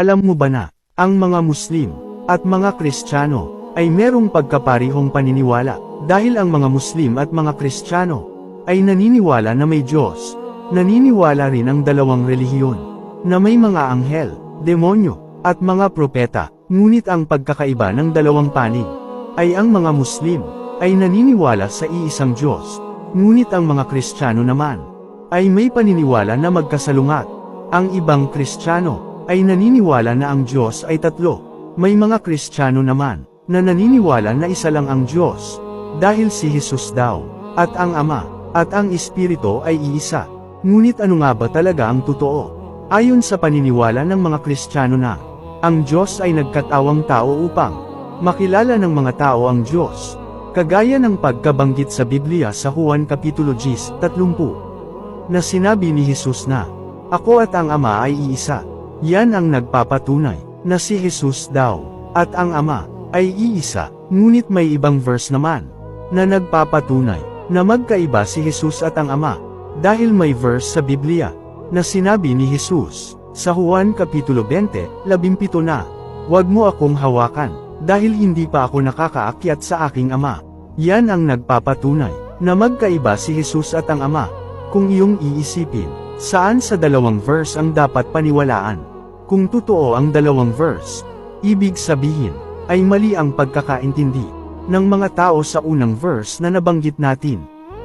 Alam mo ba na, ang mga Muslim at mga Kristiyano ay merong pagkaparihong paniniwala, dahil ang mga Muslim at mga Kristiyano ay naniniwala na may Diyos. Naniniwala rin ang dalawang relihiyon na may mga anghel, demonyo, at mga propeta, ngunit ang pagkakaiba ng dalawang panig ay ang mga Muslim ay naniniwala sa iisang Diyos, ngunit ang mga Kristiyano naman ay may paniniwala na magkasalungat. Ang ibang Kristiyano ay naniniwala na ang Diyos ay tatlo. May mga Kristiyano naman na naniniwala na isa lang ang Diyos, dahil si Jesus daw, at ang Ama, at ang Espiritu ay iisa. Ngunit ano nga ba talaga ang totoo? Ayon sa paniniwala ng mga Kristiyano na ang Diyos ay nagkatawang tao upang makilala ng mga tao ang Diyos, kagaya ng pagkabanggit sa Biblia sa Juan Kapitulo 10:30, na sinabi ni Jesus na, "Ako at ang Ama ay iisa." Yan ang nagpapatunay na si Jesus daw at ang Ama ay iisa, ngunit may ibang verse naman na nagpapatunay na magkaiba si Jesus at ang Ama, dahil may verse sa Biblia na sinabi ni Jesus sa Juan Kapitulo 20:17 na, "Huwag mo akong hawakan, dahil hindi pa ako nakakaakyat sa aking Ama." Yan ang nagpapatunay na magkaiba si Jesus at ang Ama. Kung iyong iisipin, saan sa dalawang verse ang dapat paniwalaan? Kung totoo ang dalawang verse, ibig sabihin ay mali ang pagkakaintindi ng mga tao sa unang verse na nabanggit natin,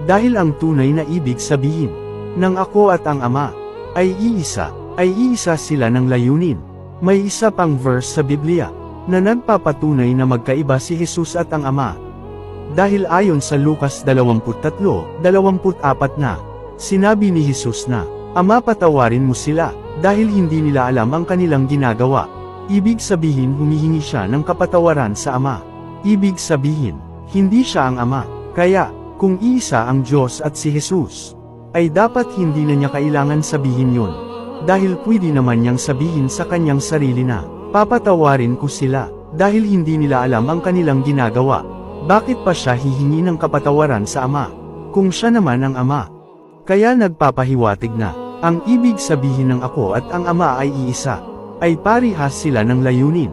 dahil ang tunay na ibig sabihin ng ako at ang Ama ay iisa sila ng layunin. May isa pang verse sa Biblia na nagpapatunay na magkaiba si Jesus at ang Ama, dahil ayon sa Lucas 23:24 na sinabi ni Jesus na, "Ama, patawarin mo sila, dahil hindi nila alam ang kanilang ginagawa." Ibig sabihin humihingi siya ng kapatawaran sa Ama. Ibig sabihin, hindi siya ang Ama. Kaya, kung iisa ang Diyos at si Jesus, ay dapat hindi na niya kailangan sabihin yun, dahil pwede naman niyang sabihin sa kanyang sarili na, "Papatawarin ko sila, dahil hindi nila alam ang kanilang ginagawa." Bakit pa siya hihingi ng kapatawaran sa Ama, kung siya naman ang Ama? Kaya nagpapahiwatig na, ang ibig sabihin ng ako at ang Ama ay iisa, ay parihas sila ng layunin.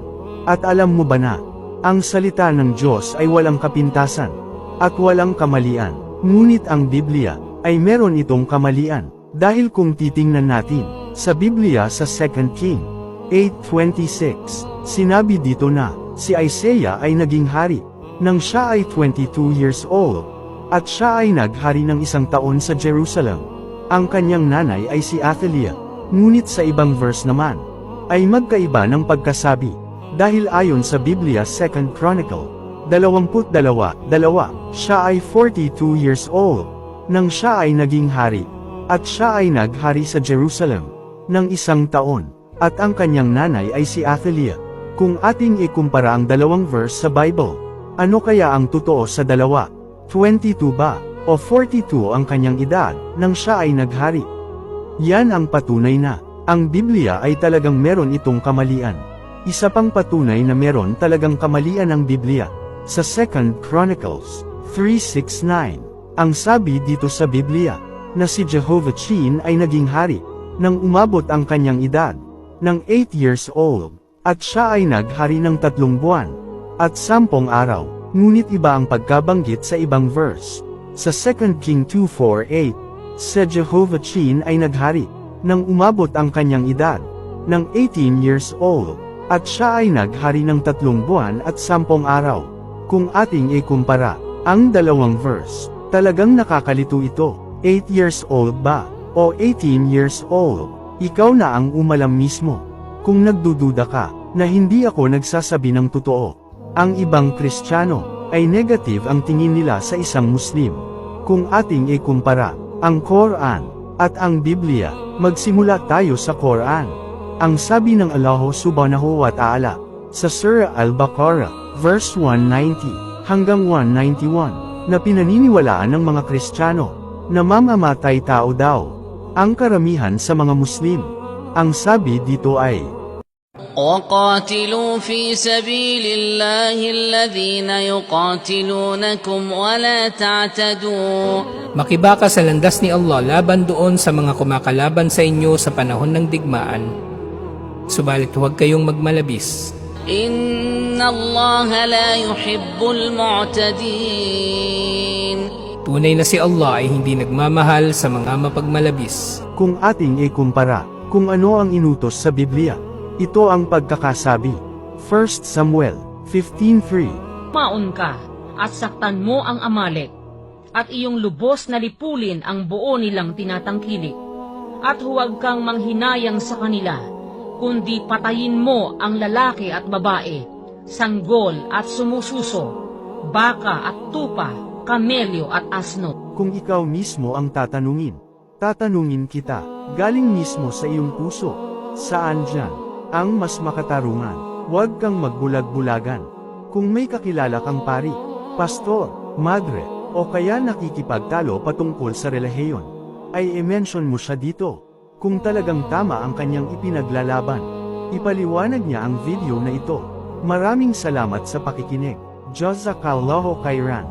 At alam mo ba na, ang salita ng Diyos ay walang kapintasan, at walang kamalian, ngunit ang Biblia ay meron itong kamalian, dahil kung titingnan natin sa Biblia sa 2 King 8:26, sinabi dito na, si Isaiah ay naging hari, nang siya ay 22 years old, at siya ay naghari ng 1 taon sa Jerusalem. Ang kanyang nanay ay si Athaliah, ngunit sa ibang verse naman, ay magkaiba ng pagkasabi, dahil ayon sa Biblia 2 Chronicle 22:2, siya ay 42 years old, nang siya ay naging hari, at siya ay naghari sa Jerusalem ng 1 taon, at ang kanyang nanay ay si Athaliah. Kung ating ikumpara ang dalawang verse sa Bible, ano kaya ang totoo sa dalawa? 22 ba o 42 ang kanyang edad nang siya ay naghari? Yan ang patunay na ang Biblia ay talagang meron itong kamalian. Isa pang patunay na meron talagang kamalian ang Biblia, sa 2 Chronicles 3:6-9, ang sabi dito sa Biblia, na si Jehoiachin ay naging hari, nang umabot ang kanyang edad ng 8 years old, at siya ay naghari ng 3 buwan at 10 araw, ngunit iba ang pagkabanggit sa ibang verse. Sa 2 King 2:4-8, si Jehoiachin ay naghari, nang umabot ang kanyang edad ng 18 years old, at siya ay naghari ng 3 buwan at 10 araw. Kung ating ikumpara ang dalawang verse, talagang nakakalito ito. 8 years old ba o 18 years old? Ikaw na ang umalam mismo. Kung nagdududa ka na hindi ako nagsasabi ng totoo, ang ibang Kristiyano ay negative ang tingin nila sa isang Muslim. Kung ating ikumpara ang Quran at ang Biblia, magsimula tayo sa Quran. Ang sabi ng Allah subhanahu wa ta'ala sa Surah Al-Baqarah, verse 190 hanggang 191, na pinaniniwalaan ng mga Kristiyano na mamamatay tao daw ang karamihan sa mga Muslim. Ang sabi dito ay, وَقَاتِلُوا فِي سَبِيلِ اللَّهِ الَّذِينَ يُقَاتِلُونَكُمْ وَلَا تَعْتَدُوا. Makibaka sa landas ni Allah laban doon sa mga kumakalaban sa inyo sa panahon ng digmaan, Subalit huwag kayong magmalabis. إن الله لا يحب المعتدين. Tunay na si Allah ay hindi nagmamahal sa mga mapagmalabis. Kung ating ikumpara, kung ano ang inutos sa Biblia, ito ang pagkakasabi. 1 Samuel 15:3. Maon ka, at saktan mo ang Amalek, at iyong lubos na lipulin ang buo nilang tinatangkilik. At huwag kang manghinayang sa kanila, kundi patayin mo ang lalaki at babae, sanggol at sumususo, baka at tupa, kamelyo at asno. Kung ikaw mismo ang tatanungin kita, galing mismo sa iyong puso, saan dyan ang mas makatarungan? Huwag kang magbulag-bulagan. Kung may kakilala kang pari, pastor, madre, o kaya nakikipagtalo patungkol sa relihiyon, ay i-mention mo siya dito. Kung talagang tama ang kanyang ipinaglalaban, ipaliwanag niya ang video na ito. Maraming salamat sa pakikinig. Jazakallahu khairan.